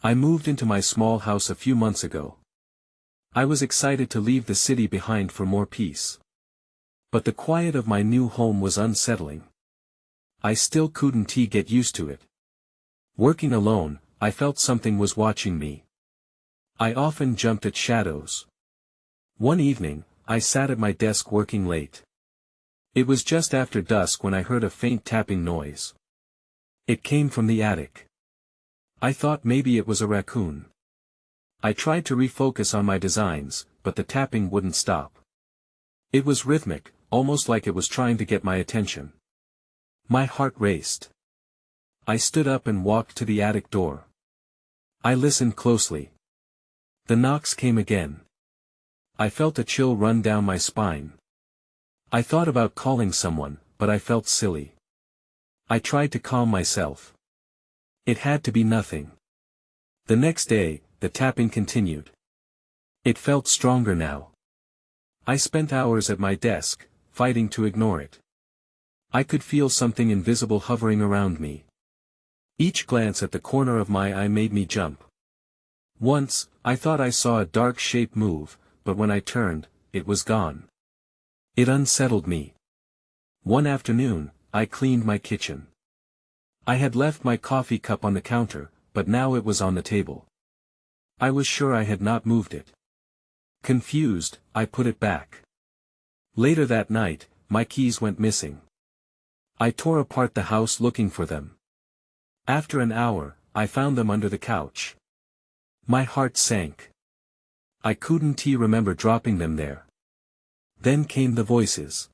I moved into my small house a few months ago. I was excited to leave the city behind for more peace. But the quiet of my new home was unsettling. I still couldn't get used to it. Working alone, I felt something was watching me. I often jumped at shadows. One evening, I sat at my desk working late. It was just after dusk when I heard a faint tapping noise. It came from the attic. I thought maybe it was a raccoon. I tried to refocus on my designs, but the tapping wouldn't stop. It was rhythmic, almost like it was trying to get my attention. My heart raced. I stood up and walked to the attic door. I listened closely. The knocks came again. I felt a chill run down my spine. I thought about calling someone, but I felt silly. I tried to calm myself. It had to be nothing. The next day, the tapping continued. It felt stronger now. I spent hours at my desk, fighting to ignore it. I could feel something invisible hovering around me. Each glance at the corner of my eye made me jump. Once, I thought I saw a dark shape move, but when I turned, it was gone. It unsettled me. One afternoon, I cleaned my kitchen. I had left my coffee cup on the counter, but now it was on the table. I was sure I had not moved it. Confused, I put it back. Later that night, my keys went missing. I tore apart the house looking for them. After an hour, I found them under the couch. My heart sank. I couldn't remember dropping them there. Then came the voices.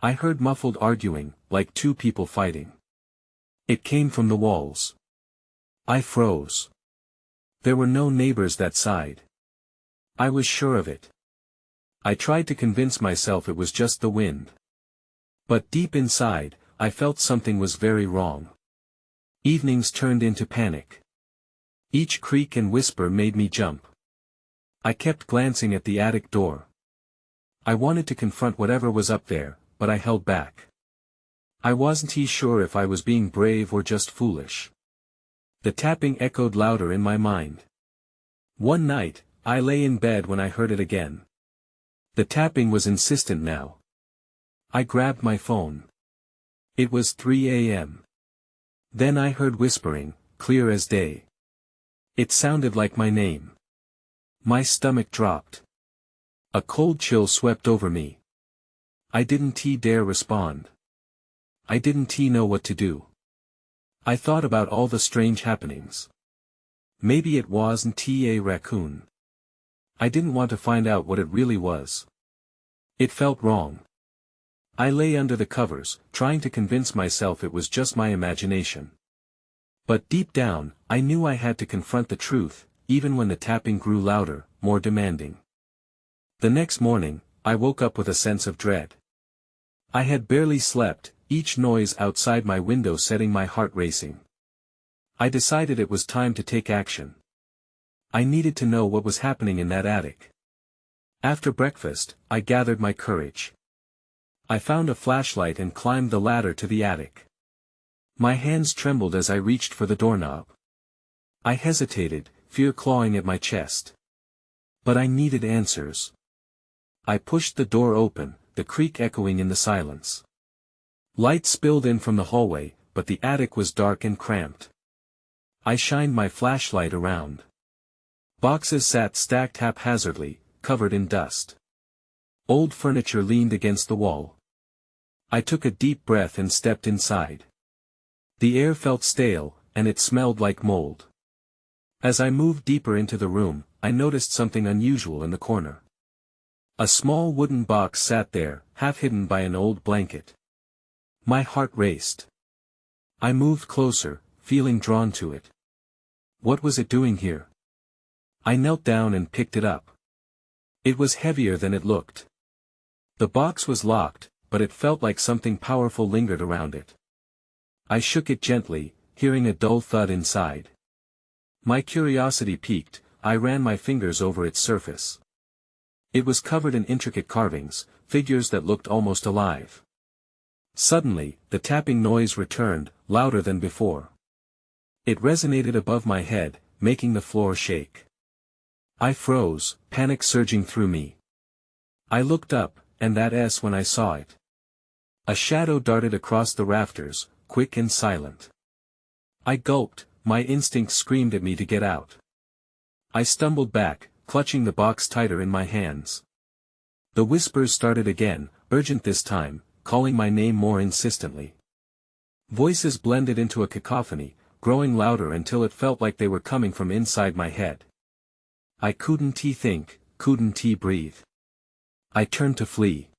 I heard muffled arguing, like two people fighting. It came from the walls. I froze. There were no neighbors that side. I was sure of it. I tried to convince myself it was just the wind. But deep inside, I felt something was very wrong. Evenings turned into panic. Each creak and whisper made me jump. I kept glancing at the attic door. I wanted to confront whatever was up there, but I held back. I wasn't sure if I was being brave or just foolish. The tapping echoed louder in my mind. One night, I lay in bed when I heard it again. The tapping was insistent now. I grabbed my phone. It was 3 a.m. Then I heard whispering, clear as day. It sounded like my name. My stomach dropped. A cold chill swept over me. I didn't dare respond. I didn't know what to do. I thought about all the strange happenings. Maybe it wasn't a raccoon. I didn't want to find out what it really was. It felt wrong. I lay under the covers, trying to convince myself it was just my imagination. But deep down, I knew I had to confront the truth, even when the tapping grew louder, more demanding. The next morning, I woke up with a sense of dread. I had barely slept, each noise outside my window setting my heart racing. I decided it was time to take action. I needed to know what was happening in that attic. After breakfast, I gathered my courage. I found a flashlight and climbed the ladder to the attic. My hands trembled as I reached for the doorknob. I hesitated, fear clawing at my chest. But I needed answers. I pushed the door open, the creak echoing in the silence. Light spilled in from the hallway, but the attic was dark and cramped. I shined my flashlight around. Boxes sat stacked haphazardly, covered in dust. Old furniture leaned against the wall. I took a deep breath and stepped inside. The air felt stale, and it smelled like mold. As I moved deeper into the room, I noticed something unusual in the corner. A small wooden box sat there, half hidden by an old blanket. My heart raced. I moved closer, feeling drawn to it. What was it doing here? I knelt down and picked it up. It was heavier than it looked. The box was locked, but it felt like something powerful lingered around it. I shook it gently, hearing a dull thud inside. My curiosity piqued, I ran my fingers over its surface. It was covered in intricate carvings, figures that looked almost alive. Suddenly, the tapping noise returned, louder than before. It resonated above my head, making the floor shake. I froze, panic surging through me. I looked up, and that's when I saw it. A shadow darted across the rafters, quick and silent. I gulped, my instinct screamed at me to get out. I stumbled back, clutching the box tighter in my hands. The whispers started again, urgent this time, calling my name more insistently. Voices blended into a cacophony, growing louder until it felt like they were coming from inside my head. I couldn't think, couldn't breathe. I turned to flee.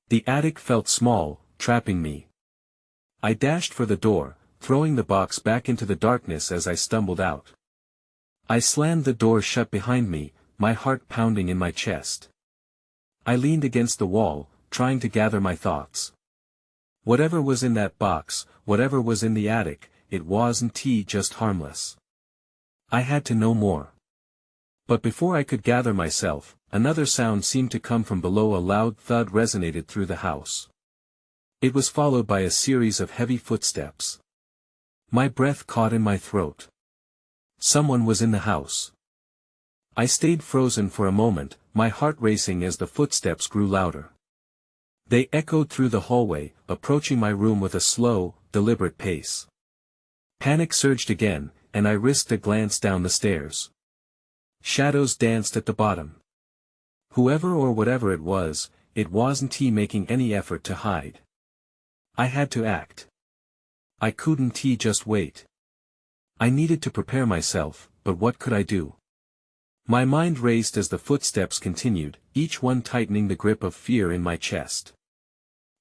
The attic felt small, trapping me. I dashed for the door, throwing the box back into the darkness as I stumbled out. I slammed the door shut behind me, my heart pounding in my chest. I leaned against the wall, trying to gather my thoughts. Whatever was in that box, whatever was in the attic, it wasn't just harmless. I had to know more. But before I could gather myself, another sound seemed to come from below. A loud thud resonated through the house. It was followed by a series of heavy footsteps. My breath caught in my throat. Someone was in the house. I stayed frozen for a moment, my heart racing as the footsteps grew louder. They echoed through the hallway, approaching my room with a slow, deliberate pace. Panic surged again, and I risked a glance down the stairs. Shadows danced at the bottom. Whoever or whatever it wasn't making any effort to hide. I had to act. I couldn't just wait. I needed to prepare myself, but what could I do? My mind raced as the footsteps continued, each one tightening the grip of fear in my chest.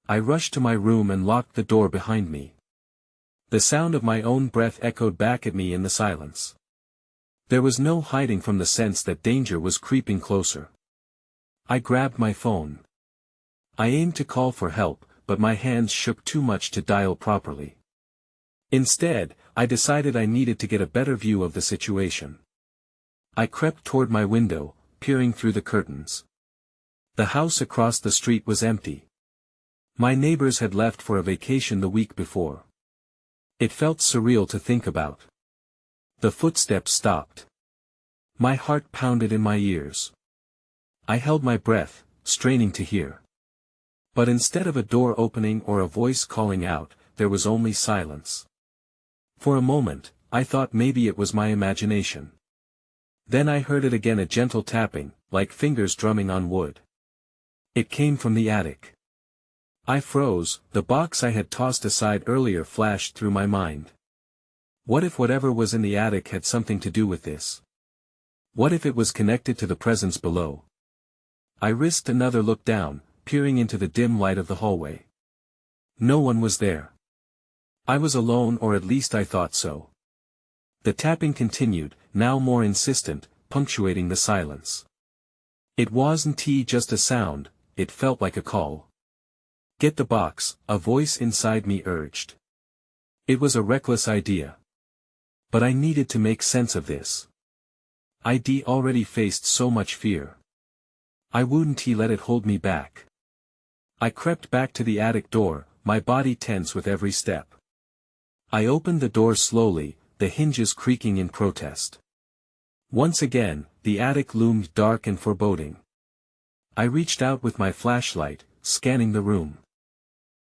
I rushed to my room and locked the door behind me. The sound of my own breath echoed back at me in the silence. There was no hiding from the sense that danger was creeping closer. I grabbed my phone. I aimed to call for help, but my hands shook too much to dial properly. Instead, I decided I needed to get a better view of the situation. I crept toward my window, peering through the curtains. The house across the street was empty. My neighbors had left for a vacation the week before. It felt surreal to think about. The footsteps stopped. My heart pounded in my ears. I held my breath, straining to hear. But instead of a door opening or a voice calling out, there was only silence. For a moment, I thought maybe it was my imagination. Then I heard it again, a gentle tapping, like fingers drumming on wood. It came from the attic. I froze, the box I had tossed aside earlier flashed through my mind. What if whatever was in the attic had something to do with this? What if it was connected to the presence below? I risked another look down, peering into the dim light of the hallway. No one was there. I was alone, or at least I thought so. The tapping continued, now more insistent, punctuating the silence. It wasn't just a sound, it felt like a call. Get the box, a voice inside me urged. It was a reckless idea. But I needed to make sense of this. I'd already faced so much fear. I wouldn't let it hold me back. I crept back to the attic door, my body tense with every step. I opened the door slowly, the hinges creaking in protest. Once again, the attic loomed dark and foreboding. I reached out with my flashlight, scanning the room.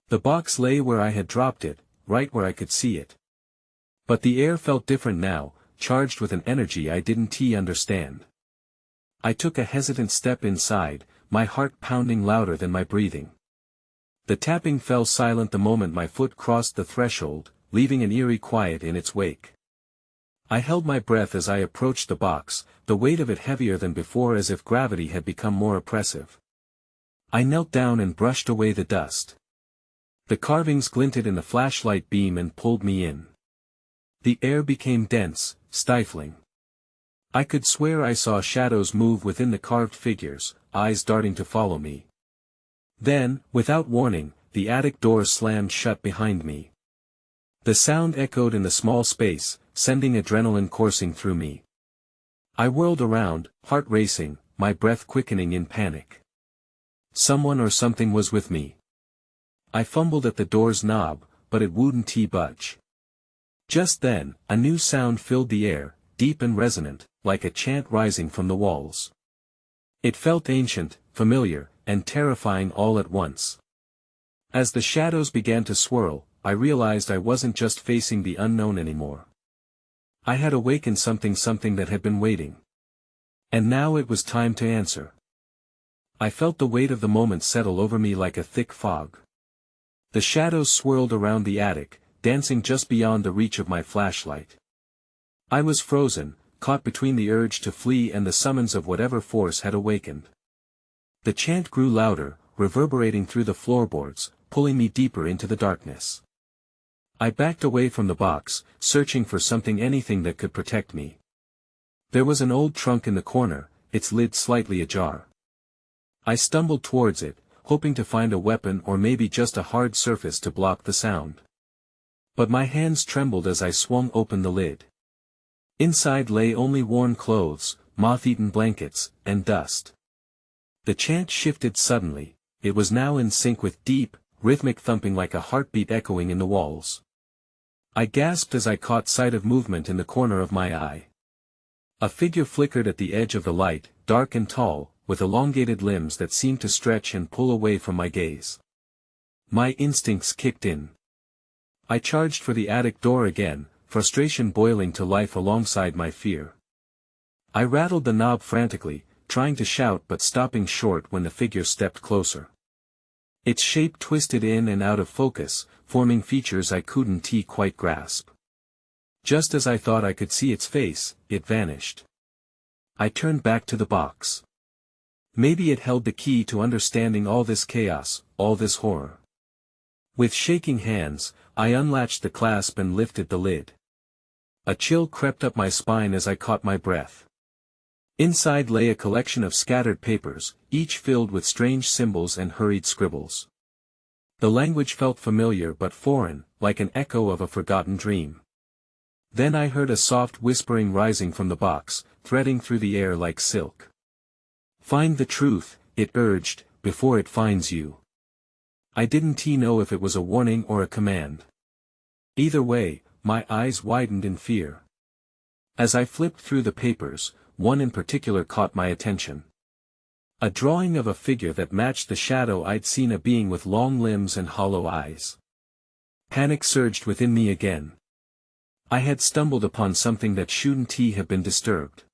The box lay where I had dropped it, right where I could see it. But the air felt different now, charged with an energy I didn't understand. I took a hesitant step inside, my heart pounding louder than my breathing. The tapping fell silent the moment my foot crossed the threshold, leaving an eerie quiet in its wake. I held my breath as I approached the box, the weight of it heavier than before, as if gravity had become more oppressive. I knelt down and brushed away the dust. The carvings glinted in the flashlight beam and pulled me in. The air became dense, stifling. I could swear I saw shadows move within the carved figures, eyes darting to follow me. Then, without warning, the attic door slammed shut behind me. The sound echoed in the small space, sending adrenaline coursing through me. I whirled around, heart racing, my breath quickening in panic. Someone or something was with me. I fumbled at the door's knob, but it wouldn't budge. Just then, a new sound filled the air, deep and resonant, like a chant rising from the walls. It felt ancient, familiar, and terrifying all at once. As the shadows began to swirl, I realized I wasn't just facing the unknown anymore. I had awakened something that had been waiting. And now it was time to answer. I felt the weight of the moment settle over me like a thick fog. The shadows swirled around the attic, dancing just beyond the reach of my flashlight. I was frozen, caught between the urge to flee and the summons of whatever force had awakened. The chant grew louder, reverberating through the floorboards, pulling me deeper into the darkness. I backed away from the box, searching for anything that could protect me. There was an old trunk in the corner, its lid slightly ajar. I stumbled towards it, hoping to find a weapon or maybe just a hard surface to block the sound. But my hands trembled as I swung open the lid. Inside lay only worn clothes, moth-eaten blankets, and dust. The chant shifted suddenly. It was now in sync with deep, rhythmic thumping like a heartbeat echoing in the walls. I gasped as I caught sight of movement in the corner of my eye. A figure flickered at the edge of the light, dark and tall, with elongated limbs that seemed to stretch and pull away from my gaze. My instincts kicked in. I charged for the attic door again, frustration boiling to life alongside my fear. I rattled the knob frantically, trying to shout but stopping short when the figure stepped closer. Its shape twisted in and out of focus, forming features I couldn't quite grasp. Just as I thought I could see its face, it vanished. I turned back to the box. Maybe it held the key to understanding all this chaos, all this horror. With shaking hands, I unlatched the clasp and lifted the lid. A chill crept up my spine as I caught my breath. Inside lay a collection of scattered papers, each filled with strange symbols and hurried scribbles. The language felt familiar but foreign, like an echo of a forgotten dream. Then I heard a soft whispering rising from the box, threading through the air like silk. "Find the truth," it urged, "before it finds you." I didn't know if it was a warning or a command. Either way, my eyes widened in fear. As I flipped through the papers, one in particular caught my attention. A drawing of a figure that matched the shadow I'd seen, a being with long limbs and hollow eyes. Panic surged within me again. I had stumbled upon something that shouldn't have been disturbed.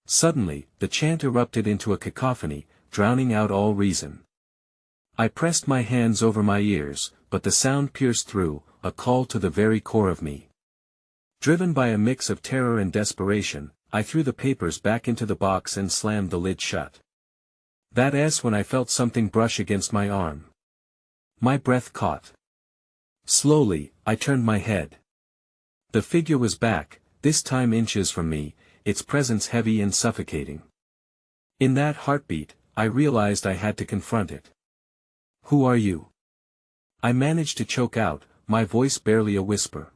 Suddenly, the chant erupted into a cacophony, drowning out all reason. I pressed my hands over my ears, but the sound pierced through, a call to the very core of me. Driven by a mix of terror and desperation, I threw the papers back into the box and slammed the lid shut. That's when I felt something brush against my arm. My breath caught. Slowly, I turned my head. The figure was back, this time inches from me, its presence heavy and suffocating. In that heartbeat, I realized I had to confront it. "Who are you?" I managed to choke out, my voice barely a whisper.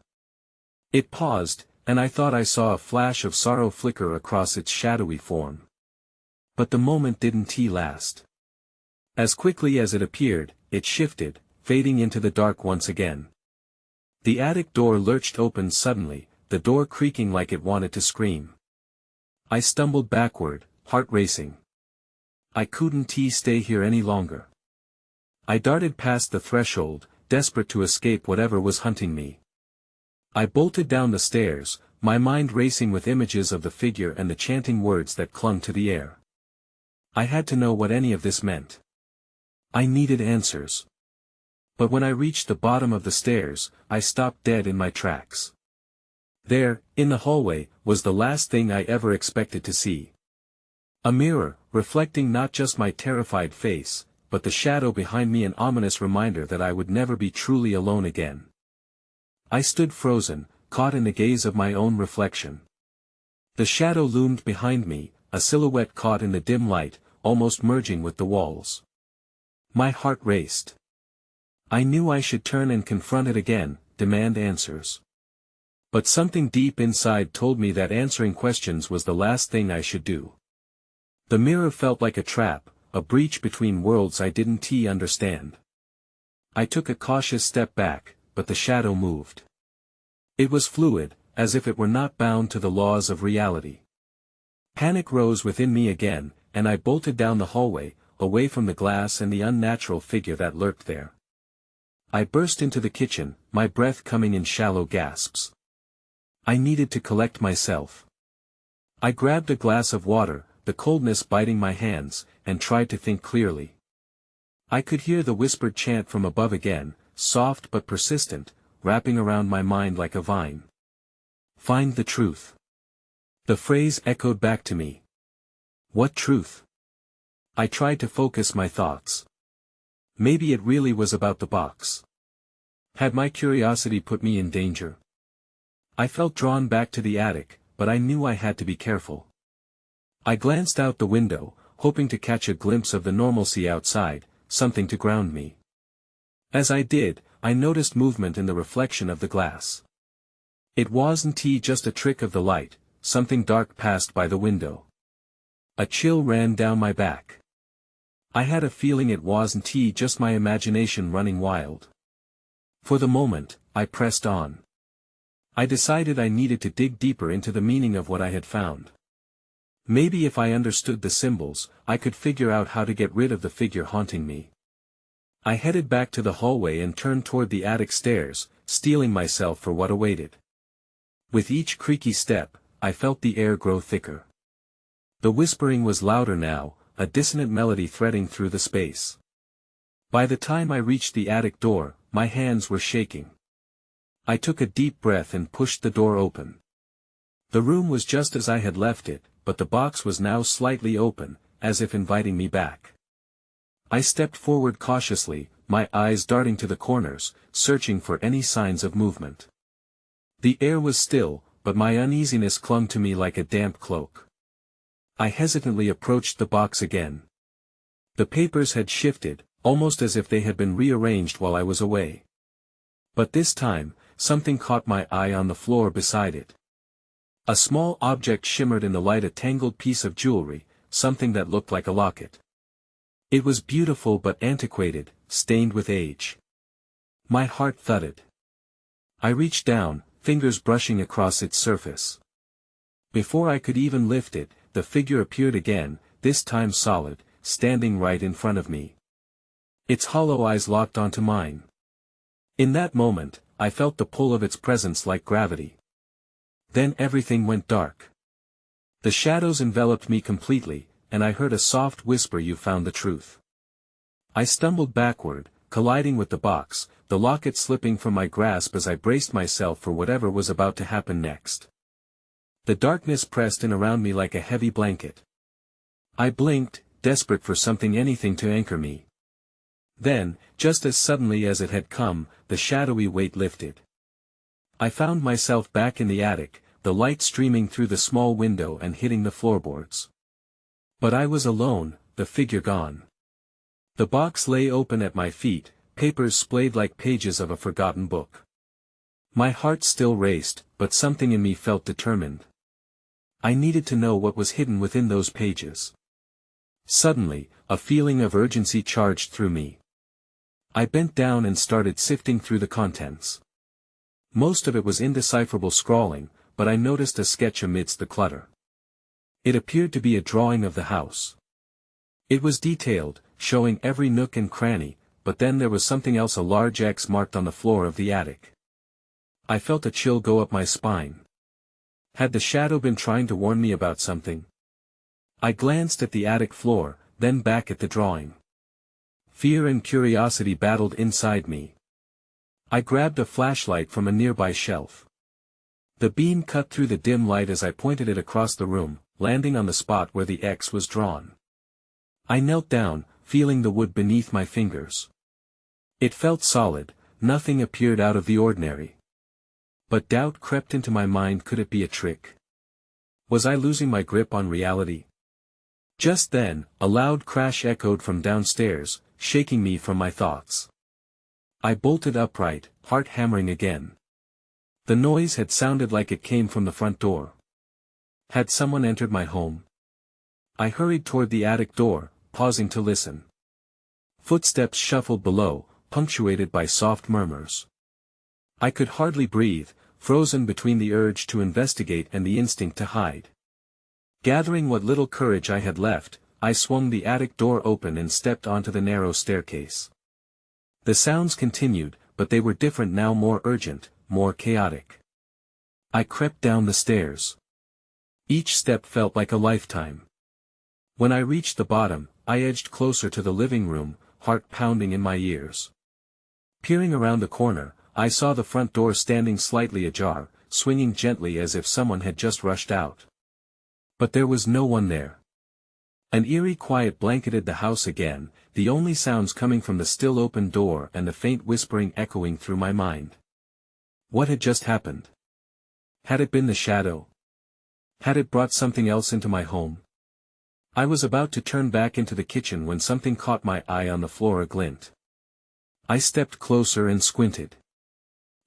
It paused, and I thought I saw a flash of sorrow flicker across its shadowy form. But the moment didn't last. As quickly as it appeared, it shifted, fading into the dark once again. The attic door lurched open suddenly, the door creaking like it wanted to scream. I stumbled backward, heart racing. I couldn't stay here any longer. I darted past the threshold, desperate to escape whatever was hunting me. I bolted down the stairs, my mind racing with images of the figure and the chanting words that clung to the air. I had to know what any of this meant. I needed answers. But when I reached the bottom of the stairs, I stopped dead in my tracks. There, in the hallway, was the last thing I ever expected to see. A mirror, reflecting not just my terrified face, but the shadow behind me, an ominous reminder that I would never be truly alone again. I stood frozen, caught in the gaze of my own reflection. The shadow loomed behind me, a silhouette caught in the dim light, almost merging with the walls. My heart raced. I knew I should turn and confront it again, demand answers. But something deep inside told me that answering questions was the last thing I should do. The mirror felt like a trap, a breach between worlds I didn't understand. I took a cautious step back, but the shadow moved. It was fluid, as if it were not bound to the laws of reality. Panic rose within me again, and I bolted down the hallway, away from the glass and the unnatural figure that lurked there. I burst into the kitchen, my breath coming in shallow gasps. I needed to collect myself. I grabbed a glass of water, the coldness biting my hands, and tried to think clearly. I could hear the whispered chant from above again, soft but persistent, wrapping around my mind like a vine. Find the truth. The phrase echoed back to me. What truth? I tried to focus my thoughts. Maybe it really was about the box. Had my curiosity put me in danger? I felt drawn back to the attic, but I knew I had to be careful. I glanced out the window, hoping to catch a glimpse of the normalcy outside, something to ground me. As I did, I noticed movement in the reflection of the glass. It wasn't just a trick of the light, something dark passed by the window. A chill ran down my back. I had a feeling it wasn't just my imagination running wild. For the moment, I pressed on. I decided I needed to dig deeper into the meaning of what I had found. Maybe if I understood the symbols, I could figure out how to get rid of the figure haunting me. I headed back to the hallway and turned toward the attic stairs, steeling myself for what awaited. With each creaky step, I felt the air grow thicker. The whispering was louder now, a dissonant melody threading through the space. By the time I reached the attic door, my hands were shaking. I took a deep breath and pushed the door open. The room was just as I had left it, but the box was now slightly open, as if inviting me back. I stepped forward cautiously, my eyes darting to the corners, searching for any signs of movement. The air was still, but my uneasiness clung to me like a damp cloak. I hesitantly approached the box again. The papers had shifted, almost as if they had been rearranged while I was away. But this time, something caught my eye on the floor beside it. A small object shimmered in the light, a tangled piece of jewelry, something that looked like a locket. It was beautiful but antiquated, stained with age. My heart thudded. I reached down, fingers brushing across its surface. Before I could even lift it, the figure appeared again, this time solid, standing right in front of me. Its hollow eyes locked onto mine. In that moment, I felt the pull of its presence like gravity. Then everything went dark. The shadows enveloped me completely, and I heard a soft whisper, "You found the truth." I stumbled backward, colliding with the box, the locket slipping from my grasp as I braced myself for whatever was about to happen next. The darkness pressed in around me like a heavy blanket. I blinked, desperate for something, anything to anchor me. Then, just as suddenly as it had come, the shadowy weight lifted. I found myself back in the attic, the light streaming through the small window and hitting the floorboards. But I was alone, the figure gone. The box lay open at my feet, papers splayed like pages of a forgotten book. My heart still raced, but something in me felt determined. I needed to know what was hidden within those pages. Suddenly, a feeling of urgency charged through me. I bent down and started sifting through the contents. Most of it was indecipherable scrawling, but I noticed a sketch amidst the clutter. It appeared to be a drawing of the house. It was detailed, showing every nook and cranny, but then there was something else, a large X marked on the floor of the attic. I felt a chill go up my spine. Had the shadow been trying to warn me about something? I glanced at the attic floor, then back at the drawing. Fear and curiosity battled inside me. I grabbed a flashlight from a nearby shelf. The beam cut through the dim light as I pointed it across the room, landing on the spot where the X was drawn. I knelt down, feeling the wood beneath my fingers. It felt solid, nothing appeared out of the ordinary. But doubt crept into my mind. Could it be a trick? Was I losing my grip on reality? Just then, a loud crash echoed from downstairs, shaking me from my thoughts. I bolted upright, heart hammering again. The noise had sounded like it came from the front door. Had someone entered my home? I hurried toward the attic door, pausing to listen. Footsteps shuffled below, punctuated by soft murmurs. I could hardly breathe, frozen between the urge to investigate and the instinct to hide. Gathering what little courage I had left, I swung the attic door open and stepped onto the narrow staircase. The sounds continued, but they were different now, more urgent, more chaotic. I crept down the stairs. Each step felt like a lifetime. When I reached the bottom, I edged closer to the living room, heart pounding in my ears. Peering around the corner, I saw the front door standing slightly ajar, swinging gently as if someone had just rushed out. But there was no one there. An eerie quiet blanketed the house again, the only sounds coming from the still open door and the faint whispering echoing through my mind. What had just happened? Had it been the shadow? Had it brought something else into my home? I was about to turn back into the kitchen when something caught my eye on the floor, a glint. I stepped closer and squinted.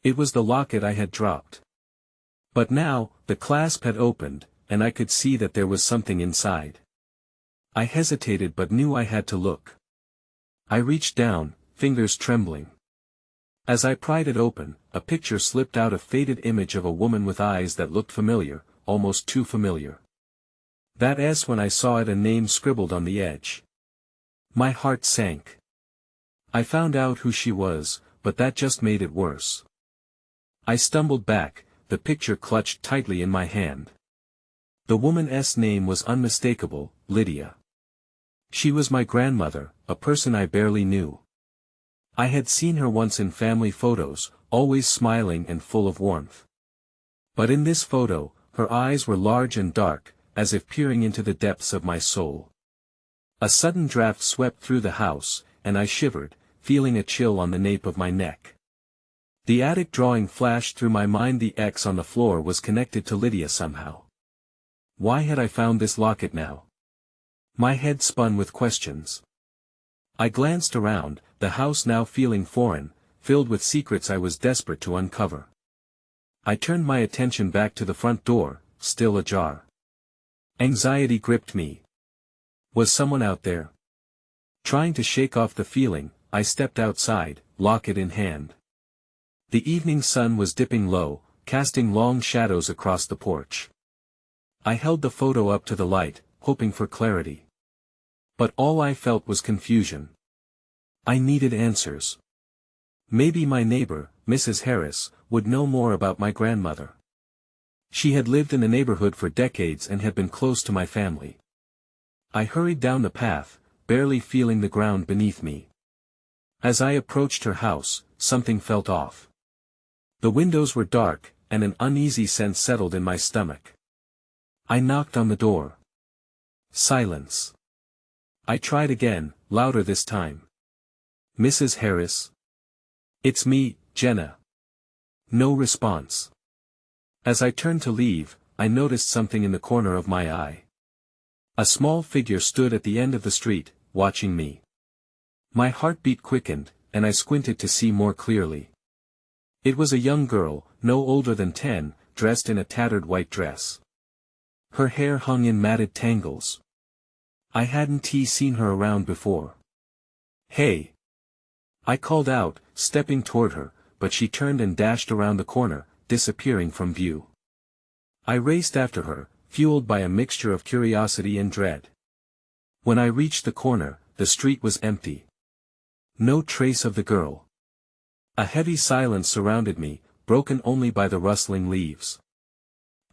It was the locket I had dropped. But now, the clasp had opened, and I could see that there was something inside. I hesitated but knew I had to look. I reached down, fingers trembling. As I pried it open, a picture slipped out, a faded image of a woman with eyes that looked familiar, almost too familiar. That S when I saw it, a name scribbled on the edge. My heart sank. I found out who she was, but that just made it worse. I stumbled back, the picture clutched tightly in my hand. The woman's name was unmistakable, Lydia. She was my grandmother, a person I barely knew. I had seen her once in family photos, always smiling and full of warmth. But in this photo, her eyes were large and dark, as if peering into the depths of my soul. A sudden draft swept through the house, and I shivered, feeling a chill on the nape of my neck. The attic drawing flashed through my mind. The X on the floor was connected to Lydia somehow. Why had I found this locket now? My head spun with questions. I glanced around, the house now feeling foreign, filled with secrets I was desperate to uncover. I turned my attention back to the front door, still ajar. Anxiety gripped me. Was someone out there? Trying to shake off the feeling, I stepped outside, locket in hand. The evening sun was dipping low, casting long shadows across the porch. I held the photo up to the light, hoping for clarity. But all I felt was confusion. I needed answers. Maybe my neighbor, Mrs. Harris, would know more about my grandmother. She had lived in the neighborhood for decades and had been close to my family. I hurried down the path, barely feeling the ground beneath me. As I approached her house, something felt off. The windows were dark, and an uneasy sense settled in my stomach. I knocked on the door. Silence. I tried again, louder this time. Mrs. Harris? It's me, Jenna. No response. As I turned to leave, I noticed something in the corner of my eye. A small figure stood at the end of the street, watching me. My heartbeat quickened, and I squinted to see more clearly. It was a young girl, no older than 10, dressed in a tattered white dress. Her hair hung in matted tangles. I hadn't seen her around before. Hey! I called out, stepping toward her, but she turned and dashed around the corner, disappearing from view. I raced after her, fueled by a mixture of curiosity and dread. When I reached the corner, the street was empty. No trace of the girl. A heavy silence surrounded me, broken only by the rustling leaves.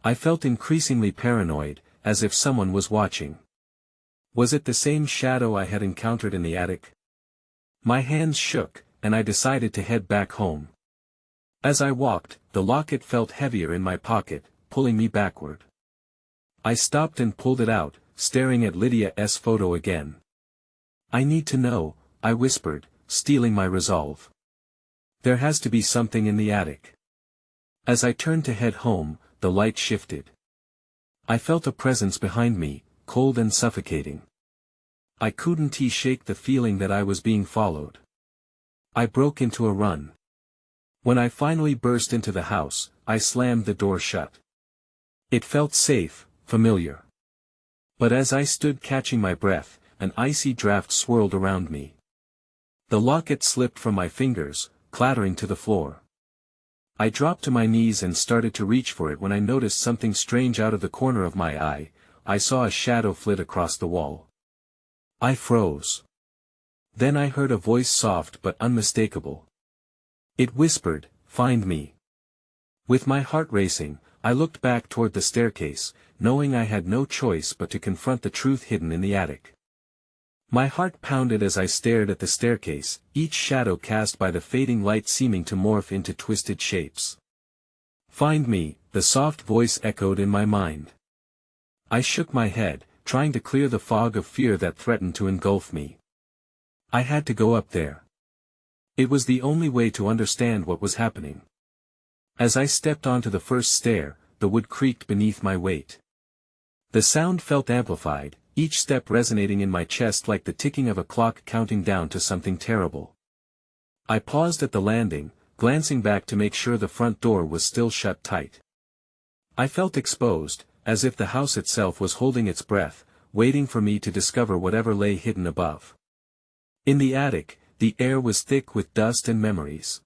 I felt increasingly paranoid, as if someone was watching. Was it the same shadow I had encountered in the attic? My hands shook, and I decided to head back home. As I walked, the locket felt heavier in my pocket, pulling me backward. I stopped and pulled it out, staring at Lydia's photo again. I need to know, I whispered, steeling my resolve. There has to be something in the attic. As I turned to head home, the light shifted. I felt a presence behind me, cold and suffocating. I couldn't shake the feeling that I was being followed. I broke into a run. When I finally burst into the house, I slammed the door shut. It felt safe, familiar. But as I stood catching my breath, an icy draft swirled around me. The locket slipped from my fingers, clattering to the floor. I dropped to my knees and started to reach for it when I noticed something strange out of the corner of my eye. I saw a shadow flit across the wall. I froze. Then I heard a voice, soft but unmistakable. It whispered, "Find me." With my heart racing, I looked back toward the staircase, knowing I had no choice but to confront the truth hidden in the attic. My heart pounded as I stared at the staircase, each shadow cast by the fading light seeming to morph into twisted shapes. "Find me," the soft voice echoed in my mind. I shook my head, trying to clear the fog of fear that threatened to engulf me. I had to go up there. It was the only way to understand what was happening. As I stepped onto the first stair, the wood creaked beneath my weight. The sound felt amplified, each step resonating in my chest like the ticking of a clock counting down to something terrible. I paused at the landing, glancing back to make sure the front door was still shut tight. I felt exposed, as if the house itself was holding its breath, waiting for me to discover whatever lay hidden above. In the attic, the air was thick with dust and memories.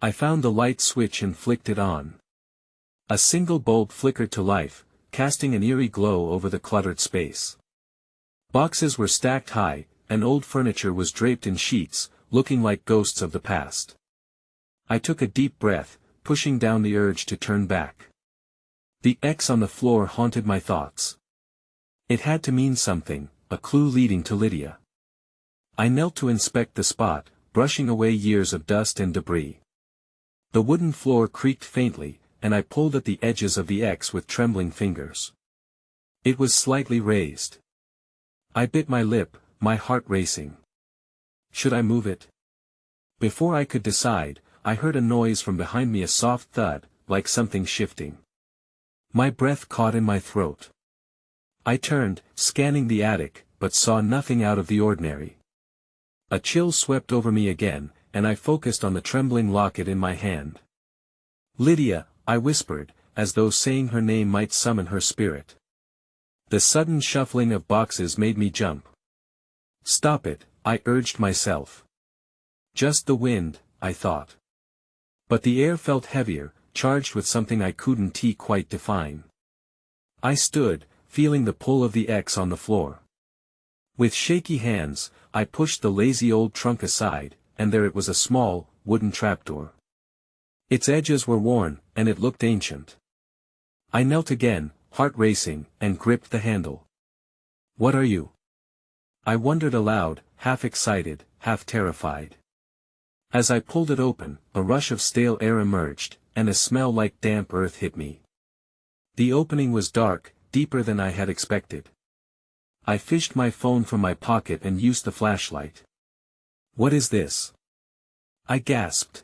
I found the light switch and flicked it on. A single bulb flickered to life, casting an eerie glow over the cluttered space. Boxes were stacked high, and old furniture was draped in sheets, looking like ghosts of the past. I took a deep breath, pushing down the urge to turn back. The X on the floor haunted my thoughts. It had to mean something, a clue leading to Lydia. I knelt to inspect the spot, brushing away years of dust and debris. The wooden floor creaked faintly, and I pulled at the edges of the X with trembling fingers. It was slightly raised. I bit my lip, my heart racing. Should I move it? Before I could decide, I heard a noise from behind me, a soft thud, like something shifting. My breath caught in my throat. I turned, scanning the attic, but saw nothing out of the ordinary. A chill swept over me again, and I focused on the trembling locket in my hand. "Lydia," I whispered, as though saying her name might summon her spirit. The sudden shuffling of boxes made me jump. "Stop it," I urged myself. Just the wind, I thought. But the air felt heavier, charged with something I couldn't quite define. I stood, feeling the pull of the X on the floor. With shaky hands, I pushed the lazy old trunk aside, and there it was, a small, wooden trapdoor. Its edges were worn, and it looked ancient. I knelt again, heart racing, and gripped the handle. "What are you?" I wondered aloud, half excited, half terrified. As I pulled it open, a rush of stale air emerged, and a smell like damp earth hit me. The opening was dark, deeper than I had expected. I fished my phone from my pocket and used the flashlight. "What is this?" I gasped.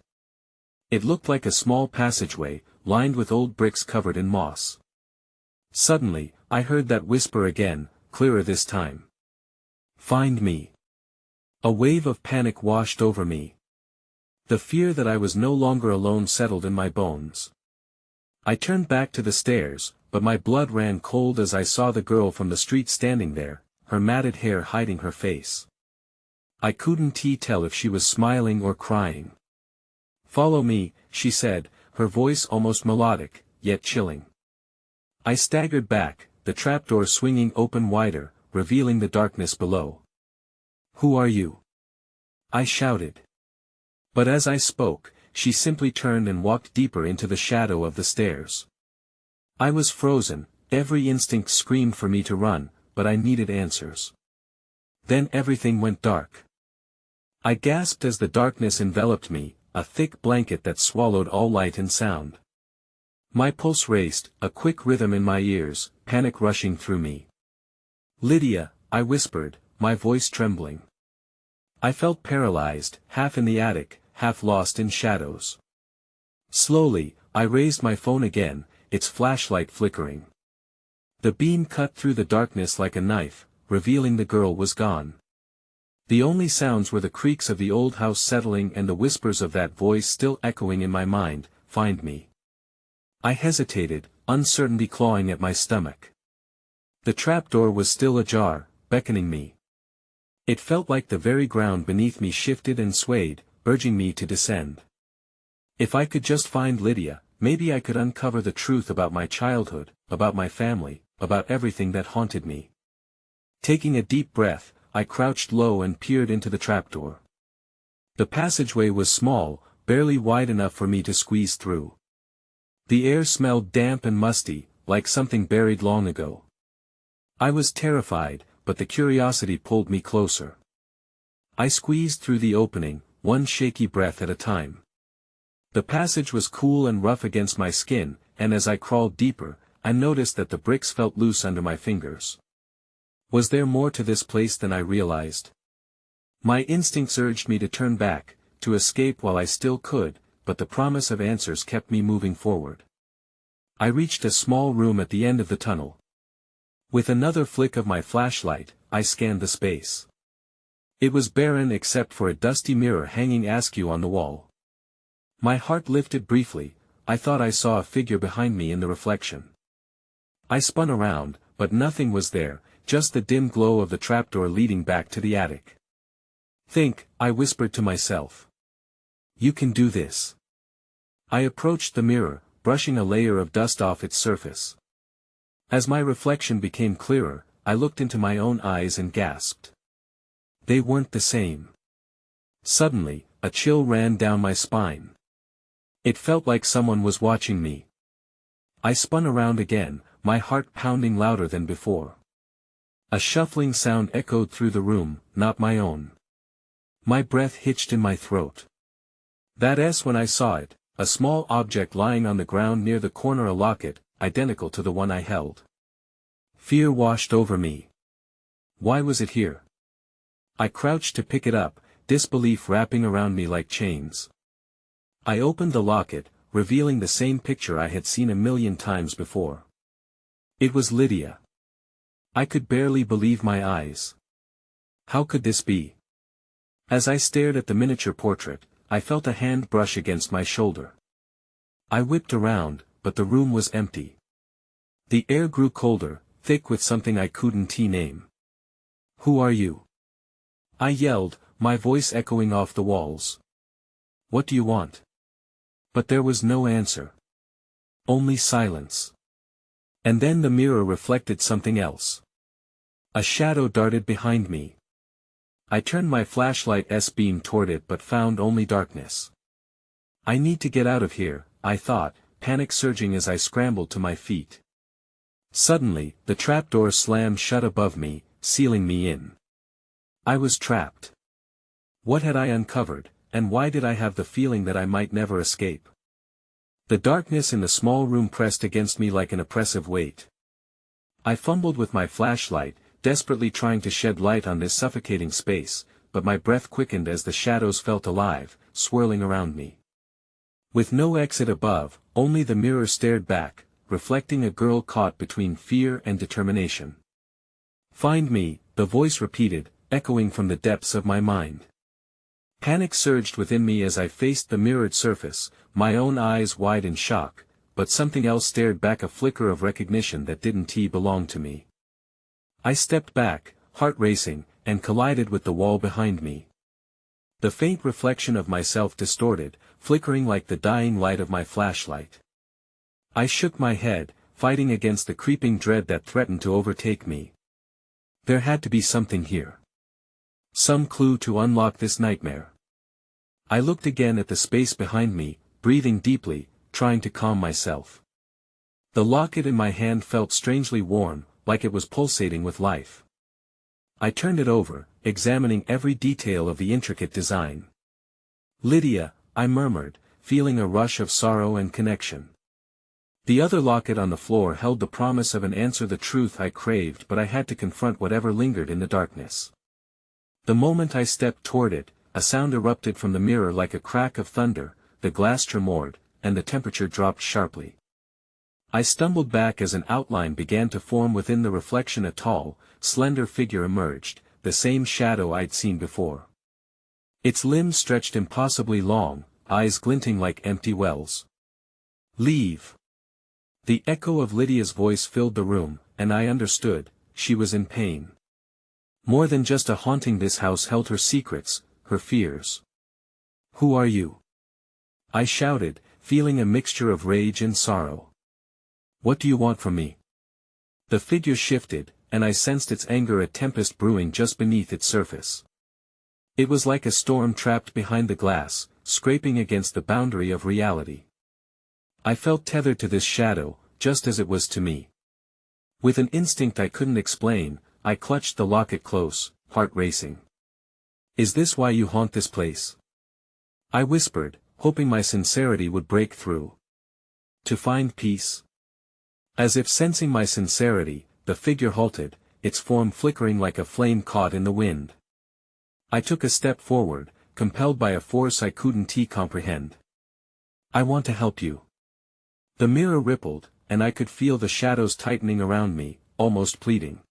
It looked like a small passageway, lined with old bricks covered in moss. Suddenly, I heard that whisper again, clearer this time. "Find me." A wave of panic washed over me. The fear that I was no longer alone settled in my bones. I turned back to the stairs, but my blood ran cold as I saw the girl from the street standing there, her matted hair hiding her face. I couldn't tell if she was smiling or crying. "Follow me," she said, her voice almost melodic, yet chilling. I staggered back, the trapdoor swinging open wider, revealing the darkness below. "Who are you?" I shouted. But as I spoke, she simply turned and walked deeper into the shadow of the stairs. I was frozen, every instinct screamed for me to run, but I needed answers. Then everything went dark. I gasped as the darkness enveloped me, a thick blanket that swallowed all light and sound. My pulse raced, a quick rhythm in my ears, panic rushing through me. "Lydia," I whispered, my voice trembling. I felt paralyzed, half in the attic, half lost in shadows. Slowly, I raised my phone again, its flashlight flickering. The beam cut through the darkness like a knife, revealing the girl was gone. The only sounds were the creaks of the old house settling and the whispers of that voice still echoing in my mind, "Find me." I hesitated, uncertainty clawing at my stomach. The trapdoor was still ajar, beckoning me. It felt like the very ground beneath me shifted and swayed, urging me to descend. If I could just find Lydia, maybe I could uncover the truth about my childhood, about my family, about everything that haunted me. Taking a deep breath, I crouched low and peered into the trapdoor. The passageway was small, barely wide enough for me to squeeze through. The air smelled damp and musty, like something buried long ago. I was terrified, but the curiosity pulled me closer. I squeezed through the opening, one shaky breath at a time. The passage was cool and rough against my skin, and as I crawled deeper, I noticed that the bricks felt loose under my fingers. Was there more to this place than I realized? My instincts urged me to turn back, to escape while I still could, but the promise of answers kept me moving forward. I reached a small room at the end of the tunnel. With another flick of my flashlight, I scanned the space. It was barren except for a dusty mirror hanging askew on the wall. My heart lifted briefly. I thought I saw a figure behind me in the reflection. I spun around, but nothing was there, just the dim glow of the trapdoor leading back to the attic. "Think," I whispered to myself. "You can do this." I approached the mirror, brushing a layer of dust off its surface. As my reflection became clearer, I looked into my own eyes and gasped. They weren't the same. Suddenly, a chill ran down my spine. It felt like someone was watching me. I spun around again, my heart pounding louder than before. A shuffling sound echoed through the room, not my own. My breath hitched in my throat. That's when I saw it, a small object lying on the ground near the corner, a locket, identical to the one I held. Fear washed over me. Why was it here? I crouched to pick it up, disbelief wrapping around me like chains. I opened the locket, revealing the same picture I had seen a million times before. It was Lydia. I could barely believe my eyes. How could this be? As I stared at the miniature portrait, I felt a hand brush against my shoulder. I whipped around, but the room was empty. The air grew colder, thick with something I couldn't name. "Who are you?" I yelled, my voice echoing off the walls. "What do you want?" But there was no answer. Only silence. And then the mirror reflected something else. A shadow darted behind me. I turned my flashlight's beam toward it but found only darkness. I need to get out of here, I thought, panic surging as I scrambled to my feet. Suddenly, the trapdoor slammed shut above me, sealing me in. I was trapped. What had I uncovered, and why did I have the feeling that I might never escape? The darkness in the small room pressed against me like an oppressive weight. I fumbled with my flashlight, desperately trying to shed light on this suffocating space, but my breath quickened as the shadows felt alive, swirling around me. With no exit above, only the mirror stared back, reflecting a girl caught between fear and determination. "Find me," the voice repeated, echoing from the depths of my mind. Panic surged within me as I faced the mirrored surface, my own eyes wide in shock, but something else stared back, a flicker of recognition that didn't belong to me. I stepped back, heart racing, and collided with the wall behind me. The faint reflection of myself distorted, flickering like the dying light of my flashlight. I shook my head, fighting against the creeping dread that threatened to overtake me. There had to be something here. Some clue to unlock this nightmare. I looked again at the space behind me, breathing deeply, trying to calm myself. The locket in my hand felt strangely warm, like it was pulsating with life. I turned it over, examining every detail of the intricate design. "Lydia," I murmured, feeling a rush of sorrow and connection. The other locket on the floor held the promise of an answer, the truth I craved, but I had to confront whatever lingered in the darkness. The moment I stepped toward it, a sound erupted from the mirror like a crack of thunder, the glass tremored, and the temperature dropped sharply. I stumbled back as an outline began to form within the reflection. A tall, slender figure emerged, the same shadow I'd seen before. Its limbs stretched impossibly long, eyes glinting like empty wells. "Leave." The echo of Lydia's voice filled the room, and I understood, she was in pain. More than just a haunting, this house held her secrets, her fears. "Who are you?" I shouted, feeling a mixture of rage and sorrow. "What do you want from me?" The figure shifted, and I sensed its anger, a tempest brewing just beneath its surface. It was like a storm trapped behind the glass, scraping against the boundary of reality. I felt tethered to this shadow, just as it was to me. With an instinct I couldn't explain, I clutched the locket close, heart racing. "Is this why you haunt this place?" I whispered, hoping my sincerity would break through. "To find peace?" As if sensing my sincerity, the figure halted, its form flickering like a flame caught in the wind. I took a step forward, compelled by a force I couldn't comprehend. "I want to help you." The mirror rippled, and I could feel the shadows tightening around me, almost pleading.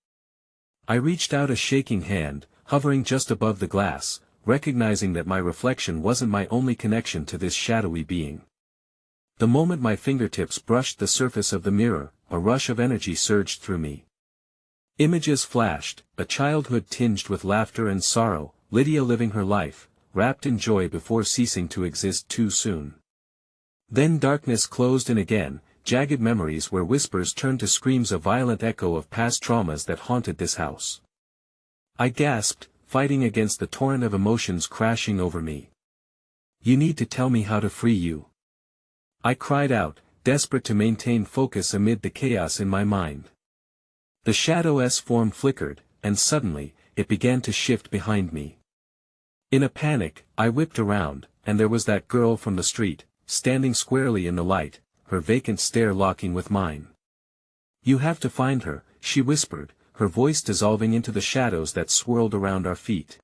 I reached out a shaking hand, hovering just above the glass, recognizing that my reflection wasn't my only connection to this shadowy being. The moment my fingertips brushed the surface of the mirror, a rush of energy surged through me. Images flashed, a childhood tinged with laughter and sorrow, Lydia living her life, wrapped in joy before ceasing to exist too soon. Then darkness closed in again, jagged memories where whispers turned to screams, a violent echo of past traumas that haunted this house. I gasped, fighting against the torrent of emotions crashing over me. "You need to tell me how to free you," I cried out, desperate to maintain focus amid the chaos in my mind. The shadow's form flickered, and suddenly, it began to shift behind me. In a panic, I whipped around, and there was that girl from the street, standing squarely in the light, her vacant stare locking with mine. "You have to find her," she whispered, her voice dissolving into the shadows that swirled around our feet.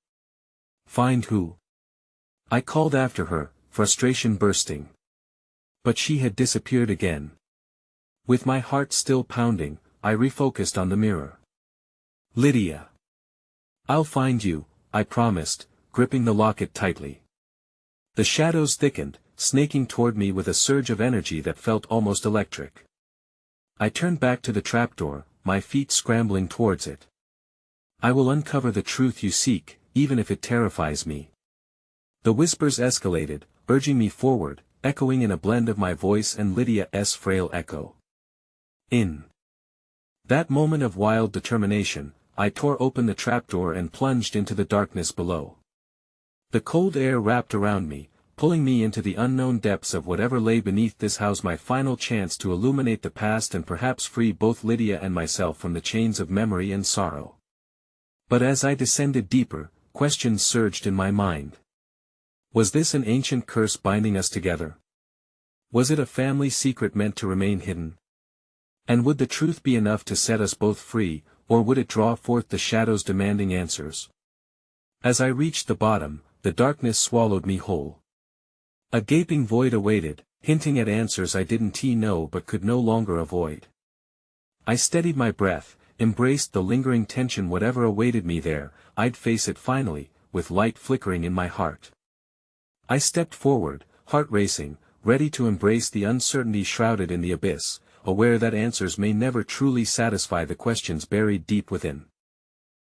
"Find who?" I called after her, frustration bursting. But she had disappeared again. With my heart still pounding, I refocused on the mirror. "Lydia. I'll find you," I promised, gripping the locket tightly. The shadows thickened, snaking toward me with a surge of energy that felt almost electric. I turned back to the trapdoor, my feet scrambling towards it. "I will uncover the truth you seek, even if it terrifies me." The whispers escalated, urging me forward, echoing in a blend of my voice and Lydia's frail echo. In that moment of wild determination, I tore open the trapdoor and plunged into the darkness below. The cold air wrapped around me, pulling me into the unknown depths of whatever lay beneath this house, my final chance to illuminate the past and perhaps free both Lydia and myself from the chains of memory and sorrow. But as I descended deeper, questions surged in my mind. Was this an ancient curse binding us together? Was it a family secret meant to remain hidden? And would the truth be enough to set us both free, or would it draw forth the shadows demanding answers? As I reached the bottom, the darkness swallowed me whole. A gaping void awaited, hinting at answers I didn't know but could no longer avoid. I steadied my breath, embraced the lingering tension. Whatever awaited me there, I'd face it finally, with light flickering in my heart. I stepped forward, heart racing, ready to embrace the uncertainty shrouded in the abyss, aware that answers may never truly satisfy the questions buried deep within.